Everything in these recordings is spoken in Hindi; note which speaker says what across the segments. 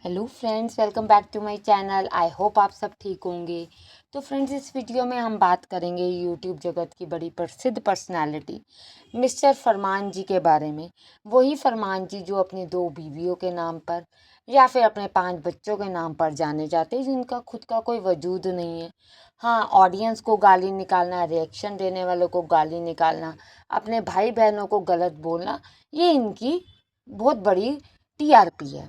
Speaker 1: Hello friends, welcome back to my channel. I hope आप सब ठीक होंगे। तो फ्रेंड्स, इस वीडियो में हम बात करेंगे यूट्यूब जगत की बड़ी प्रसिद्ध पर्सनालिटी मिस्टर फरमान जी के बारे में। वही फरमान जी जो अपनी 2 बीवियों के नाम पर या फिर अपने 5 बच्चों के नाम पर जाने जाते हैं, जिनका खुद का कोई वजूद नहीं है। हाँ, ऑडियंस को गाली निकालना, रिएक्शन देने वालों को गाली निकालना, अपने भाई बहनों को गलत बोलना, ये इनकी बहुत बड़ी टीआरपी है।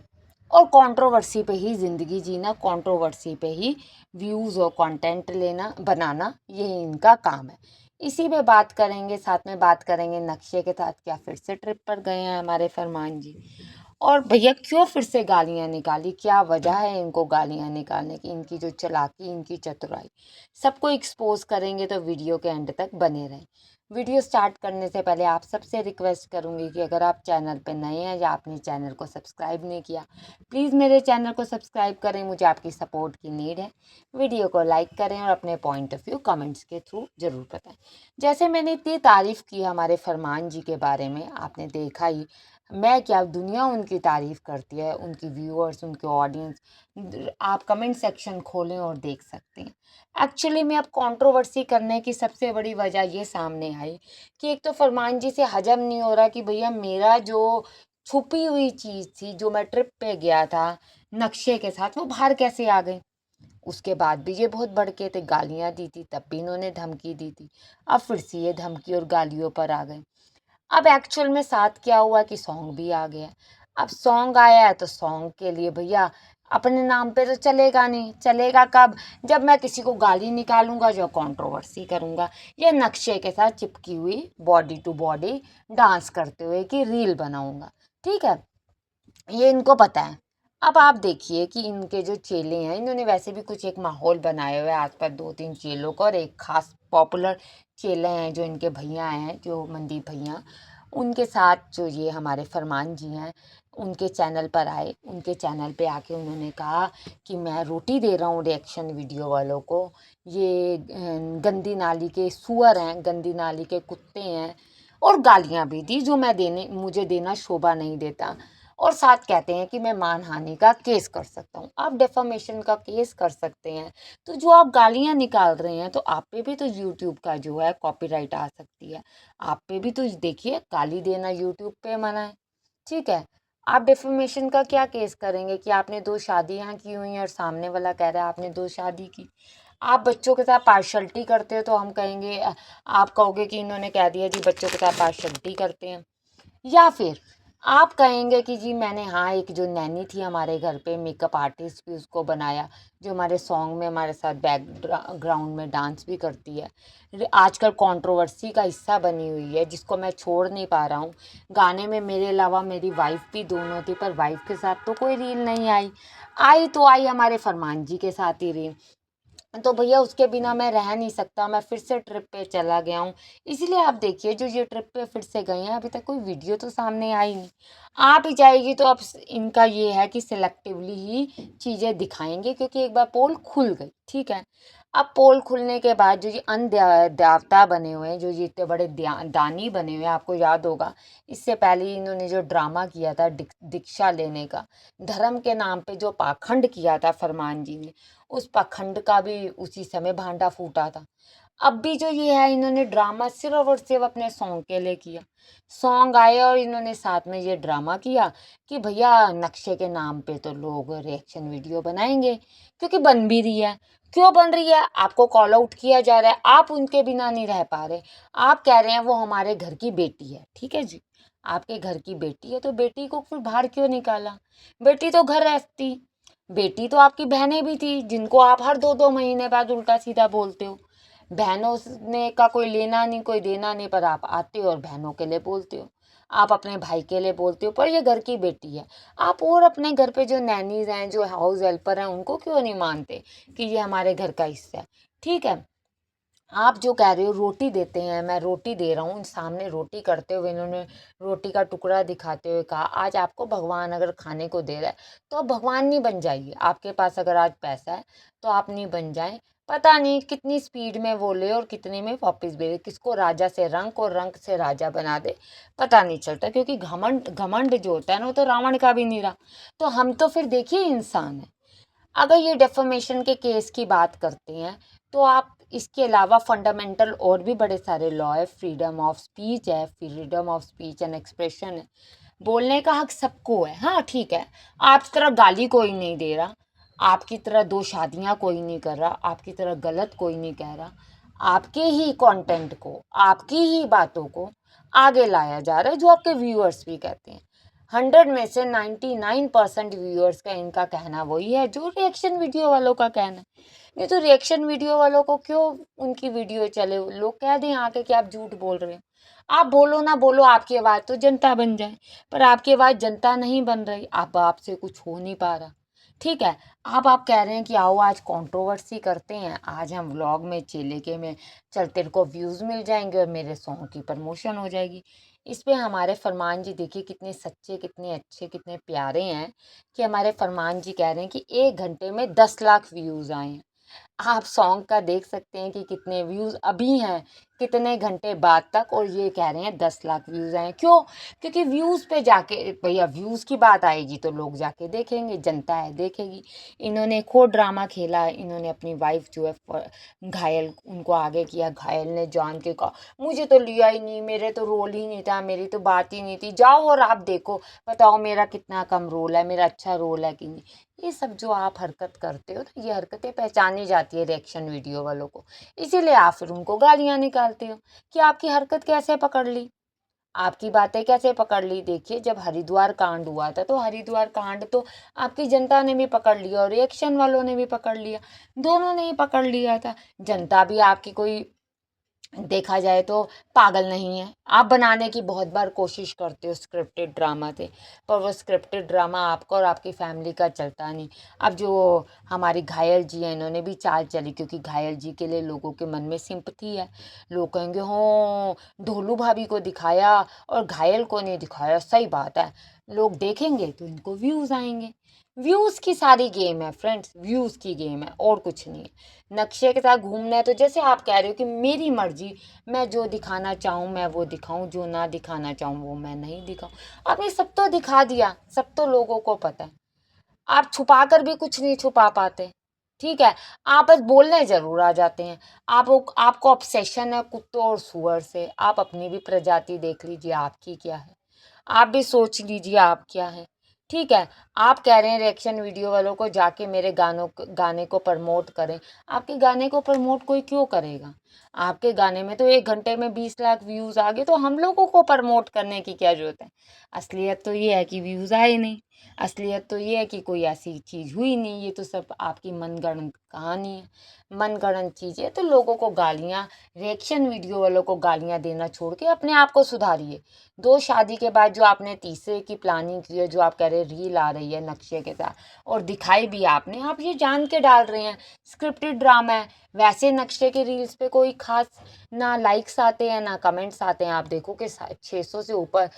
Speaker 1: और कंट्रोवर्सी पे ही ज़िंदगी जीना, कंट्रोवर्सी पे ही व्यूज़ और कंटेंट लेना बनाना, यही इनका काम है। इसी पे बात करेंगे, साथ में बात करेंगे नक्शे के साथ क्या फिर से ट्रिप पर गए हैं हमारे फरमान जी, और भैया क्यों फिर से गालियां निकाली, क्या वजह है इनको गालियां निकालने की, इनकी जो चालाकी, इनकी चतुराई, सबको एक्सपोज करेंगे। तो वीडियो के एंड तक बने रहें। वीडियो स्टार्ट करने से पहले आप सबसे रिक्वेस्ट करूंगी कि अगर आप चैनल पर नए हैं या आपने चैनल को सब्सक्राइब नहीं किया, प्लीज़ मेरे चैनल को सब्सक्राइब करें। मुझे आपकी सपोर्ट की नीड है। वीडियो को लाइक करें और अपने पॉइंट ऑफ व्यू कमेंट्स के थ्रू ज़रूर बताएं। जैसे मैंने इतनी तारीफ़ की हमारे फरमान जी के बारे में, आपने देखा ही, मैं क्या दुनिया उनकी तारीफ़ करती है, उनकी व्यूअर्स, उनके ऑडियंस। आप कमेंट सेक्शन खोलें और देख सकते हैं। एक्चुअली में अब कंट्रोवर्सी करने की सबसे बड़ी वजह ये सामने आई कि एक तो फरमान जी से हजम नहीं हो रहा कि भैया मेरा जो छुपी हुई चीज़ थी, जो मैं ट्रिप पे गया था नक्शे के साथ, वो बाहर कैसे आ गई। उसके बाद भी ये बहुत भड़के थे, गालियां दी थी, तब भी इन्होंने धमकी दी थी। अब फिर से ये धमकी और गालियों पर आ गए। अब एक्चुअल में साथ क्या हुआ कि सॉन्ग भी आ गया। अब सॉन्ग आया है तो सॉन्ग के लिए भैया अपने नाम पे तो चलेगा नहीं। चलेगा कब? जब मैं किसी को गाली निकालूंगा, जो कंट्रोवर्सी करूंगा, ये नक्शे के साथ चिपकी हुई बॉडी टू बॉडी डांस करते हुए कि रील बनाऊंगा। ठीक है, ये इनको पता है। अब आप देखिए कि इनके जो चेले हैं, इन्होंने वैसे भी कुछ एक माहौल बनाया हुआ है आसपास 2-3 चेलों का, और एक खास पॉपुलर चेले हैं जो इनके भैया हैं, जो मनदीप भैया, उनके साथ जो ये हमारे फरमान जी हैं, उनके चैनल पर आए। उनके चैनल पे आके उन्होंने कहा कि मैं रोटी दे रहा हूँ रिएक्शन वीडियो वालों को, ये गंदी नाली के सुअर हैं, गंदी नाली के कुत्ते हैं, और गालियाँ भी दी जो मुझे देना शोभा नहीं देता। और साथ कहते हैं कि मैं मानहानि का केस कर सकता हूँ, आप डेफामेशन का केस कर सकते हैं। तो जो आप गालियाँ निकाल रहे हैं, तो आप पे भी तो यूट्यूब का जो है कॉपीराइट आ सकती है। आप पे भी तो देखिए, गाली देना यूट्यूब पे मना है। ठीक है, आप डेफेमेशन का क्या केस करेंगे कि आपने 2 शादियाँ की हुई हैं और सामने वाला कह रहा है आपने 2 शादी की। आप बच्चों के साथ पार्शलिटी करते हो तो हम कहेंगे, आप कहोगे कि इन्होंने कह दिया जी बच्चों के साथ पार्शलिटी करते हैं। या फिर आप कहेंगे कि जी मैंने, हाँ, एक जो नैनी थी हमारे घर पे, मेकअप आर्टिस्ट भी उसको बनाया, जो हमारे सॉन्ग में हमारे साथ बैकग्राउंड में डांस भी करती है, आजकल कंट्रोवर्सी का हिस्सा बनी हुई है, जिसको मैं छोड़ नहीं पा रहा हूँ। गाने में मेरे अलावा मेरी वाइफ भी दोनों थी, पर वाइफ के साथ तो कोई रील नहीं आई। आई तो आई हमारे फरमान जी के साथ ही रील। तो भैया उसके बिना मैं रह नहीं सकता, मैं फिर से ट्रिप पे चला गया हूँ। इसीलिए आप देखिए, जो ये ट्रिप पे फिर से गए हैं, अभी तक कोई वीडियो तो सामने आई नहीं। आ भी जाएगी तो अब इनका ये है कि सिलेक्टिवली ही चीज़ें दिखाएंगे, क्योंकि एक बार पोल खुल गई। ठीक है, अब पोल खुलने के बाद जो ये देवता बने हुए हैं, जो ये इतने बड़े दानी बने हुए हैं, आपको याद होगा इससे पहले इन्होंने जो ड्रामा किया था दीक्षा लेने का, धर्म के नाम पे जो पाखंड किया था फरमान जी ने, उस पाखंड का भी उसी समय भांडा फूटा था। अब भी जो ये है, इन्होंने ड्रामा सिर्फ और सिर्फ अपने सॉन्ग के लिए किया। सॉन्ग आए और इन्होंने साथ में ये ड्रामा किया कि भैया नक्शे के नाम पे तो लोग रिएक्शन वीडियो बनाएंगे, क्योंकि बन भी रही है। क्यों बन रही है? आपको कॉल आउट किया जा रहा है, आप उनके बिना नहीं रह पा रहे। आप कह रहे हैं वो हमारे घर की बेटी है। ठीक है जी, आपके घर की बेटी है तो बेटी को फिर बाहर क्यों निकाला? बेटी तो घर रहती। बेटी तो आपकी बहनें भी थी, जिनको आप हर 2-2 महीने बाद उल्टा सीधा बोलते हो। बहनों ने का कोई लेना नहीं, कोई देना नहीं, पर आप आते हो और बहनों के लिए बोलते हो। आप अपने भाई के लिए बोलते हो, पर ये घर की बेटी है। आप और अपने घर पे जो नैनीज हैं, जो हाउस हेल्पर हैं, उनको क्यों नहीं मानते कि ये हमारे घर का हिस्सा है? ठीक है, आप जो कह रहे हो रोटी देते हैं, मैं रोटी दे रहा हूँ, सामने रोटी करते हुए इन्होंने रोटी का टुकड़ा दिखाते हुए कहा, आज आपको भगवान अगर खाने को दे रहा है तो आप भगवान नहीं बन जाइए। आपके पास अगर आज पैसा है तो आप नहीं बन जाएं, पता नहीं कितनी स्पीड में बोले और कितने में वापस भेजे, किसको राजा से रंक और रंक से राजा बना दे पता नहीं चलता, क्योंकि घमंड घमंड जो होता है ना वो तो रावण का भी नहीं रहा। तो हम तो फिर देखिए इंसान है। अगर ये डेफमेशन के केस की बात करते हैं तो आप इसके अलावा फंडामेंटल और भी बड़े सारे लॉ है, फ्रीडम ऑफ स्पीच है, freedom of speech and expression है, बोलने का हक सबको है। हाँ ठीक है, आपकी तरह गाली कोई नहीं दे रहा, आपकी तरह दो शादियां कोई नहीं कर रहा, आपकी तरह गलत कोई नहीं कह रहा, आपके ही कंटेंट को, आपकी ही बातों को आगे लाया जा रहा है, जो आपके व्यूअर्स भी कहते हैं। 100 में से 99% व्यूअर्स का इनका कहना वही है जो रिएक्शन वीडियो वालों का कहना है। नहीं तो रिएक्शन वीडियो वालों को क्यों उनकी वीडियो चले, लोग कह दें आके कि आप झूठ बोल रहे हो। आप बोलो ना बोलो, आपकी आवाज़ तो जनता बन जाए, पर आपकी आवाज़ जनता नहीं बन रही, आप आपसे कुछ हो नहीं पा रहा। ठीक है, अब आप कह रहे हैं कि आओ आज कंट्रोवर्सी करते हैं, आज हम व्लॉग में चेले के में चल तेरे को व्यूज़ मिल जाएंगे और मेरे सॉन्ग की प्रमोशन हो जाएगी। इस पे हमारे फरमान जी देखिए कितने सच्चे, कितने अच्छे, कितने प्यारे हैं कि हमारे फरमान जी कह रहे हैं कि 1 घंटे में 10 लाख व्यूज़ आए हैं। आप सॉन्ग का देख सकते हैं कि कितने व्यूज़ अभी हैं, कितने घंटे बाद तक, और ये कह रहे हैं 10 लाख व्यूज़ आए। क्यों? क्योंकि व्यूज़ पे जाके भैया व्यूज़ की बात आएगी तो लोग जाके देखेंगे, जनता है देखेगी। इन्होंने एक और ड्रामा खेला, इन्होंने अपनी वाइफ जो है घायल, उनको आगे किया, घायल ने जान के कहा मुझे तो लिया ही नहीं, मेरे तो रोल ही नहीं था, मेरी तो बात ही नहीं थी, जाओ और आप देखो, बताओ मेरा कितना कम रोल है, मेरा अच्छा रोल है कि नहीं। ये सब जो आप हरकत करते हो तो ये हरकतें पहचानी जाती है रिएक्शन वीडियो वालों को, इसीलिए आप फिर उनको गालियां निकालते हो कि आपकी हरकत कैसे पकड़ ली, आपकी बातें कैसे पकड़ ली। देखिए जब हरिद्वार कांड हुआ था तो हरिद्वार कांड तो आपकी जनता ने भी पकड़ लिया और रिएक्शन वालों ने भी पकड़ लिया, दोनों ने ही पकड़ लिया था। जनता भी आपकी कोई देखा जाए तो पागल नहीं है, आप बनाने की बहुत बार कोशिश करते हो स्क्रिप्टेड ड्रामा से, पर वो स्क्रिप्टेड ड्रामा आपका और आपकी फैमिली का चलता नहीं। अब जो हमारी घायल जी हैं इन्होंने भी चाल चली, क्योंकि घायल जी के लिए लोगों के मन में सिंपथी है। लोग कहेंगे हो ढोलू भाभी को दिखाया और घायल को नहीं दिखाया, सही बात है, लोग देखेंगे तो इनको व्यूज़ आएंगे। व्यूज़ की सारी गेम है फ्रेंड्स, व्यूज़ की गेम है और कुछ नहीं है। नक्शे के साथ घूमना है तो जैसे आप कह रहे हो कि मेरी मर्जी, मैं जो दिखाना चाहूँ मैं वो दिखाऊं, जो ना दिखाना चाहूँ वो मैं नहीं दिखाऊं। आपने सब तो दिखा दिया, सब तो लोगों को पता है, आप छुपा कर भी कुछ नहीं छुपा पाते। ठीक है, आप बस बोलने जरूर आ जाते हैं। आपको ऑब्सेशन है कुत्तों और सुअर से, आप अपनी भी प्रजाति देख लीजिए आपकी क्या है, आप भी सोच लीजिए आप क्या है। ठीक है, आप कह रहे हैं रिएक्शन वीडियो वालों को जाके मेरे गाने को प्रमोट करें। आपके गाने को प्रमोट कोई क्यों करेगा? आपके गाने में तो 1 घंटे में 20 लाख व्यूज़ आ गए, तो हम लोगों को प्रमोट करने की क्या ज़रूरत है? असलियत तो ये है कि व्यूज़ आए नहीं, असलियत तो ये है कि कोई ऐसी चीज़ हुई नहीं, ये तो सब आपकी मनगढ़ंत कहानी है, मनगढ़ंत चीज़ है। तो लोगों को गालियाँ, रिएक्शन वीडियो वालों को गालियाँ देना छोड़ के अपने आप को सुधारिए। 2 शादी के बाद जो आपने तीसरे की प्लानिंग की है, जो आप कह रहे हैं रील आ रही है नक्शे के साथ और दिखाई भी आपने, आप ये जान के डाल रहे हैं स्क्रिप्टेड ड्रामा है। वैसे नक्शे के रील्स पे कोई खास ना लाइक्स आते हैं ना कमेंट्स आते हैं, आप देखो कि 600 से ऊपर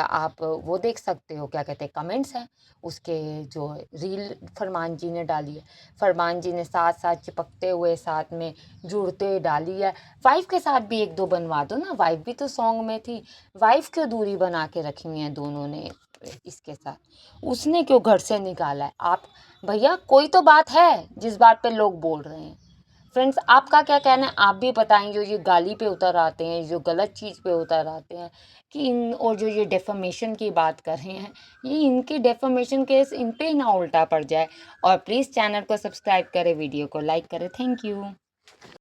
Speaker 1: आप वो देख सकते हो क्या कहते हैं कमेंट्स हैं उसके, जो रील फरमान जी ने डाली है। फरमान जी ने साथ साथ चिपकते हुए साथ में जुड़ते डाली है। वाइफ के साथ भी 1-2 बनवा दो ना, वाइफ भी तो सॉन्ग में थी, वाइफ क्यों दूरी बना के रखी हुई है दोनों ने इसके साथ, उसने क्यों घर से निकाला है? आप भैया कोई तो बात है जिस बात पे लोग बोल रहे हैं। फ्रेंड्स आपका क्या कहना है, आप भी बताएं। जो ये गाली पे उतर आते हैं, जो गलत चीज़ पे उतर आते हैं कि इन, और जो ये डेफमेशन की बात कर रहे हैं, ये इनकी डेफमेशन केस इन पे ही ना उल्टा पड़ जाए। और प्लीज़ चैनल को सब्सक्राइब करें, वीडियो को लाइक करें। Thank you.